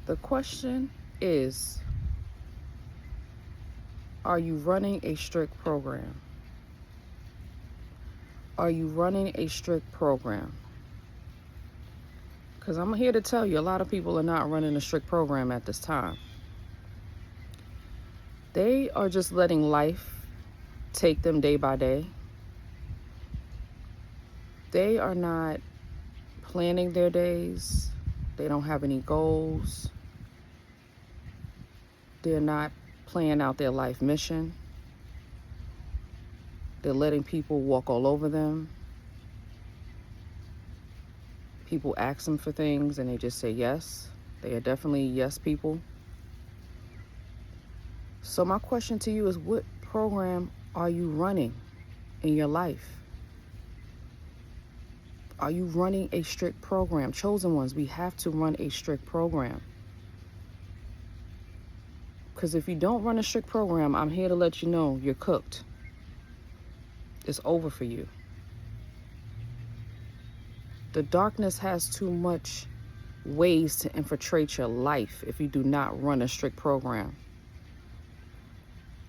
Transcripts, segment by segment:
The question is, are you running a strict program? Are you running a strict program? Because I'm here to tell you, a lot of people are not running a strict program at this time. They are just letting life take them day by day. They are not planning their days. They don't have any goals. They're not planning out their life mission. They're letting people walk all over them. People ask them for things and they just say yes. They are definitely yes people. So my question to you is, what program are you running in your life? Are you running a strict program? Chosen ones, we have to run a strict program. Because if you don't run a strict program, I'm here to let you know you're cooked. It's over for you. The darkness has too much ways to infiltrate your life if you do not run a strict program.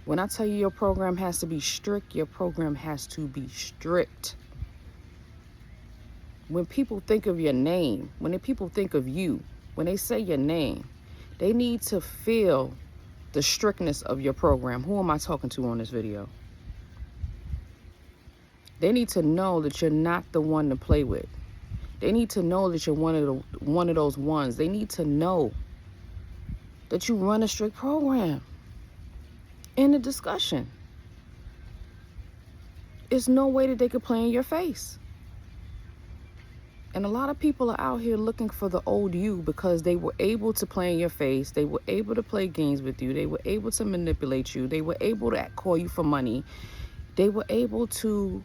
When I tell you your program has to be strict, your program has to be strict. When people think of your name, when people think of you, when they say your name, they need to feel the strictness of your program. Who am I talking to on this video? They need to know that you're not the one to play with. They need to know that you're one of those ones. They need to know that you run a strict program. In the discussion, there's no way that they could play in your face. And a lot of people are out here looking for the old you because they were able to play in your face. They were able to play games with you. They were able to manipulate you. They were able to call you for money. They were able to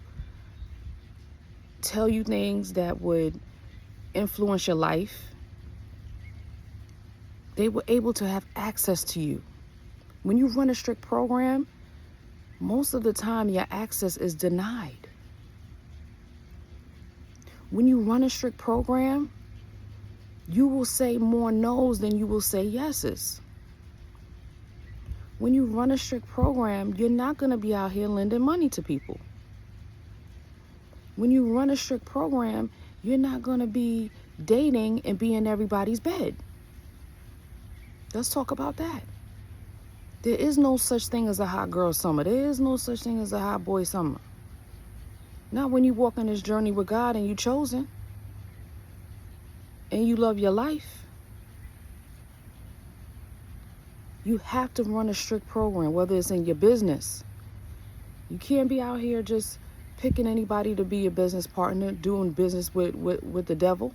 tell you things that would influence your life. They were able to have access to you. When you run a strict program, most of the time your access is denied. When you run a strict program, you will say more no's than you will say yeses. When you run a strict program, you're not going to be out here lending money to people. When you run a strict program, you're not going to be dating and be in everybody's bed. Let's talk about that. There is no such thing as a hot girl summer. There is no such thing as a hot boy summer. Not when you walk on this journey with God and you're chosen and you love your life. You have to run a strict program, whether it's in your business. You can't be out here just picking anybody to be your business partner, doing business with the devil,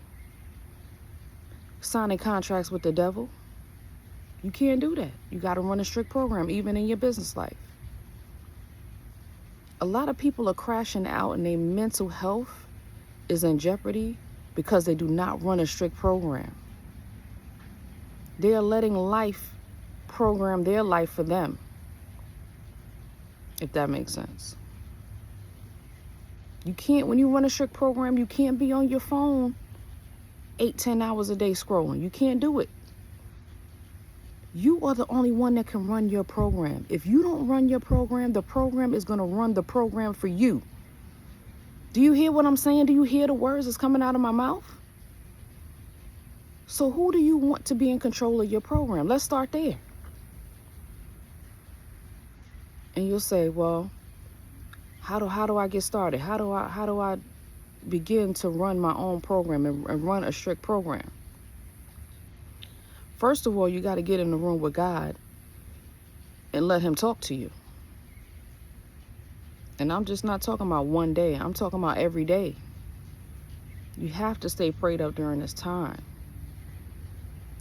signing contracts with the devil. You can't do that. You got to run a strict program, even in your business life. A lot of people are crashing out and their mental health is in jeopardy because they do not run a strict program. They are letting life program their life for them, if that makes sense. You can't, when you run a strict program, you can't be on your phone 8-10 hours a day scrolling. You can't do it. You are the only one that can run your program. If you don't run your program, the program is going to run the program for you. Do you hear what I'm saying? Do you hear the words that's coming out of my mouth? So who do you want to be in control of your program? Let's start there. And you'll say, well, how do I get started? How do I begin to run my own program and run a strict program? First of all, you got to get in the room with God and let him talk to you. And I'm just not talking about one day. I'm talking about every day. You have to stay prayed up during this time.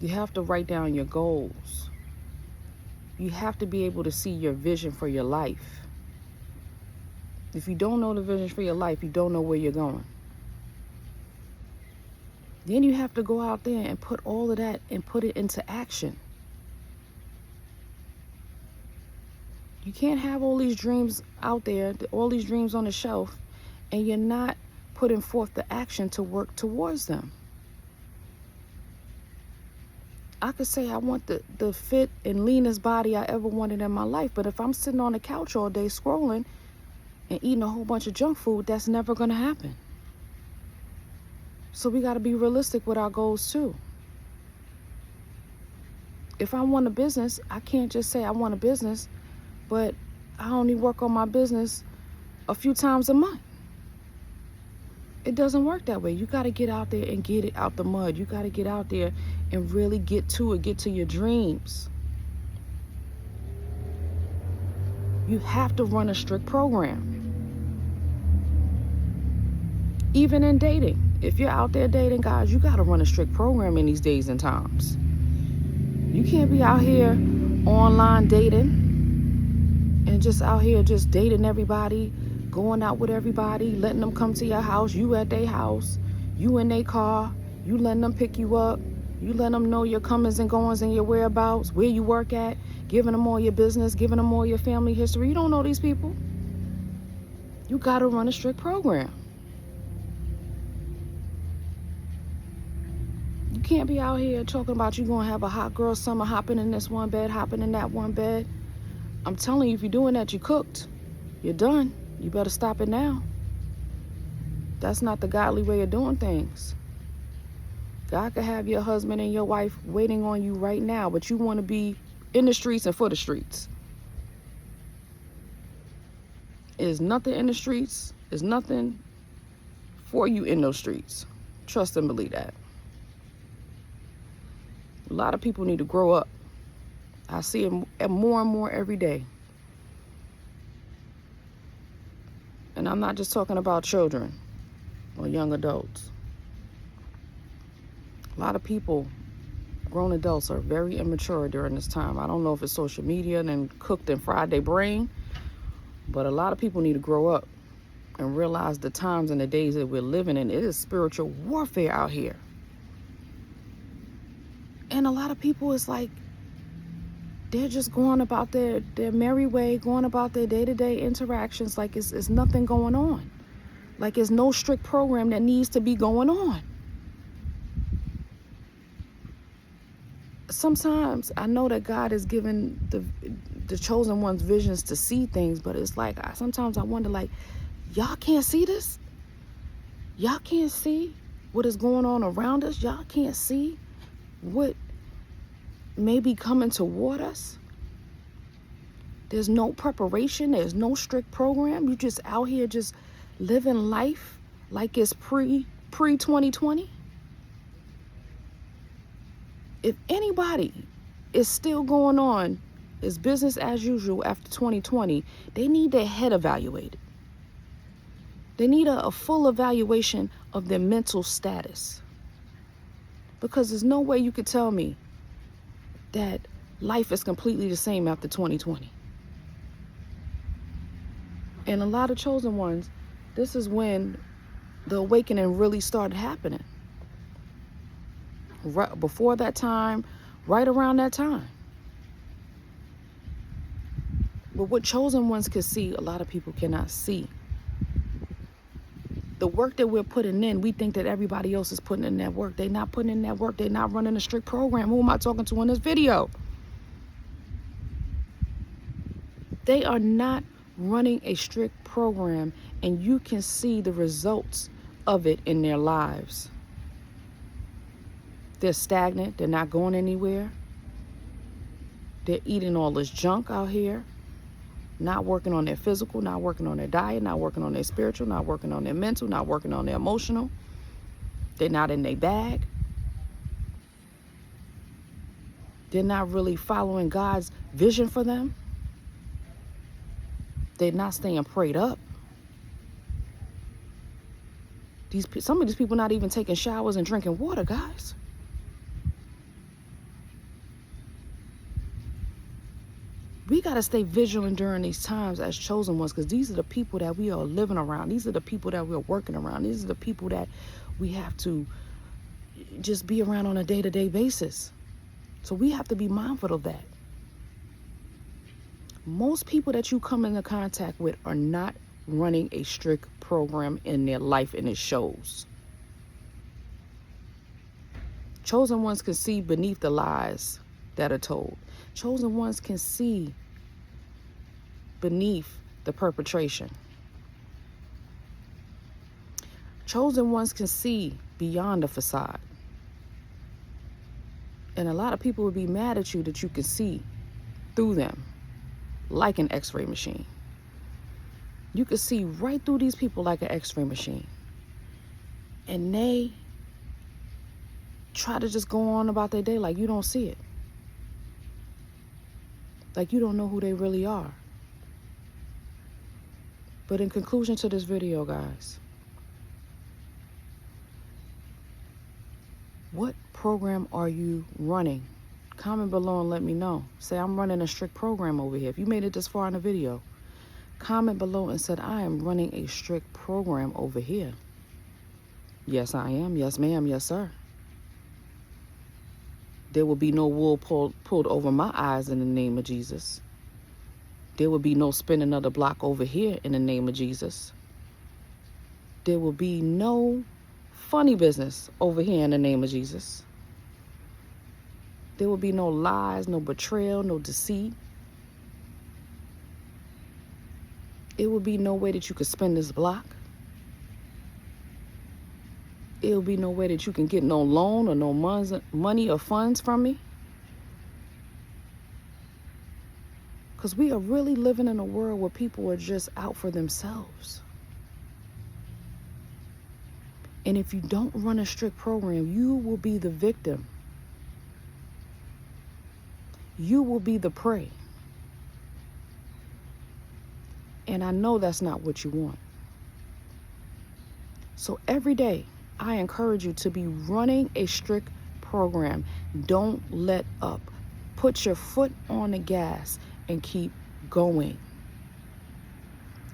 You have to write down your goals. You have to be able to see your vision for your life. If you don't know the vision for your life, you don't know where you're going. Then you have to go out there and put all of that and put it into action. You can't have all these dreams out there, all these dreams on the shelf, and you're not putting forth the action to work towards them. I could say I want the fit and leanest body I ever wanted in my life, but if I'm sitting on the couch all day scrolling and eating a whole bunch of junk food, that's never going to happen. So we got to be realistic with our goals too. If I want a business, I can't just say I want a business, but I only work on my business a few times a month. It doesn't work that way. You got to get out there and get it out the mud. You got to get out there and really get to it, get to your dreams. You have to run a strict program. Even in dating, if you're out there dating, guys, you got to run a strict program in these days and times. You can't be out here online dating and just out here just dating everybody, going out with everybody, letting them come to your house, you at their house, you in their car, you letting them pick you up, you letting them know your comings and goings and your whereabouts, where you work at, giving them all your business, giving them all your family history. You don't know these people. You got to run a strict program. You can't be out here talking about you going to have a hot girl summer, hopping in this one bed, hopping in that one bed. I'm telling you, if you're doing that, you cooked. You're done. You better stop it now. That's not the godly way of doing things. God could have your husband and your wife waiting on you right now, but you want to be in the streets and for the streets. There's nothing in the streets. There's nothing for you in those streets. Trust and believe that. A lot of people need to grow up. I see it more and more every day. And I'm not just talking about children or young adults. A lot of people, grown adults, are very immature during this time. I don't know if it's social media and cooked and fried their brain, but a lot of people need to grow up and realize the times and the days that we're living in. It is spiritual warfare out here. And a lot of people, it's like they're just going about their merry way, going about their day-to-day interactions like it's nothing going on. Like it's no strict program that needs to be going on. Sometimes I know that God has given the chosen ones visions to see things, but it's like sometimes I wonder, like, y'all can't see this? Y'all can't see what is going on around us? Y'all can't see what may be coming toward us? There's no preparation. There's no strict program. You just out here just living life like it's pre-2020. If anybody is still going on is business as usual after 2020, they need their head evaluated. They need a full evaluation of their mental status. Because there's no way you could tell me that life is completely the same after 2020. And a lot of chosen ones, this is when the awakening really started happening. Right before that time, right around that time. But what chosen ones can see, a lot of people cannot see. The work that we're putting in, we think that everybody else is putting in that work. They're not putting in that work. They're not running a strict program. Who am I talking to in this video? They are not running a strict program, and you can see the results of it in their lives. They're stagnant. They're not going anywhere. They're eating all this junk out here. Not working on their physical, not working on their diet, not working on their spiritual, not working on their mental, not working on their emotional. They're not in their bag. They're not really following God's vision for them. They're not staying prayed up. Some of these people not even taking showers and drinking water, guys. We got to stay vigilant during these times as chosen ones, because these are the people that we are living around. These are the people that we're working around. These are the people that we have to just be around on a day-to-day basis. So we have to be mindful of that. Most people that you come into contact with are not running a strict program in their life, and it shows. Chosen ones can see beneath the lies that are told. Chosen ones can see beneath the perpetration. Chosen ones can see beyond the facade. And a lot of people would be mad at you that you can see through them like an x-ray machine. You can see right through these people like an x-ray machine. And they try to just go on about their day like you don't see it. Like you don't know who they really are. But in conclusion to this video, guys, what program are you running? Comment below and let me know. Say, I'm running a strict program over here. If you made it this far in the video, comment below and said, I am running a strict program over here. Yes, I am. Yes, ma'am. Yes, sir. There will be no wool pulled over my eyes in the name of Jesus. There will be no spinning of the block over here in the name of Jesus. There will be no funny business over here in the name of Jesus. There will be no lies, no betrayal, no deceit. It will be no way that you could spin this block. It will be no way that you can get no loan or no money or funds from me. Because we are really living in a world where people are just out for themselves. And if you don't run a strict program, you will be the victim. You will be the prey. And I know that's not what you want. So every day, I encourage you to be running a strict program. Don't let up. Put your foot on the gas and keep going.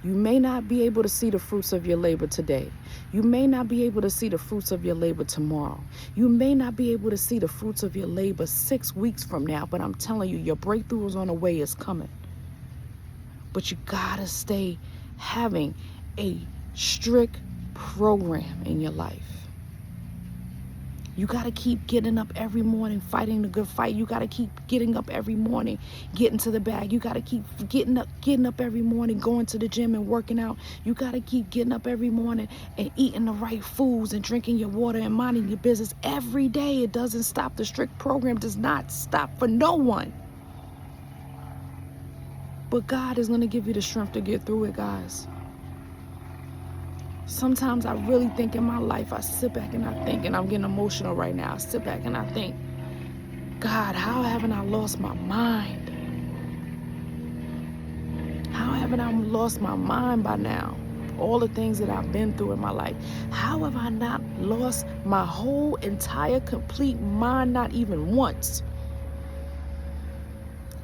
You may not be able to see the fruits of your labor today. You may not be able to see the fruits of your labor tomorrow. You may not be able to see the fruits of your labor 6 weeks from now, but I'm telling you, your breakthrough is on the way, it's coming. But you gotta stay having a strict program in your life. You got to keep getting up every morning, fighting the good fight. You got to keep getting up every morning, getting to the bag. You got to keep getting up every morning, going to the gym and working out. You got to keep getting up every morning and eating the right foods and drinking your water and minding your business every day. It doesn't stop. The strict program does not stop for no one. But God is going to give you the strength to get through it, guys. Sometimes I really think in my life, I sit back and I think, and I'm getting emotional right now. I sit back and I think, God, how haven't I lost my mind? How haven't I lost my mind by now? All the things that I've been through in my life. How have I not lost my whole entire complete mind, not even once?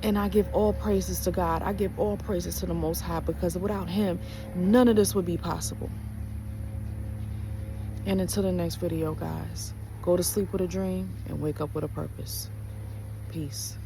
And I give all praises to God. I give all praises to the Most High, because without Him, none of this would be possible. And until the next video, guys, go to sleep with a dream and wake up with a purpose. Peace.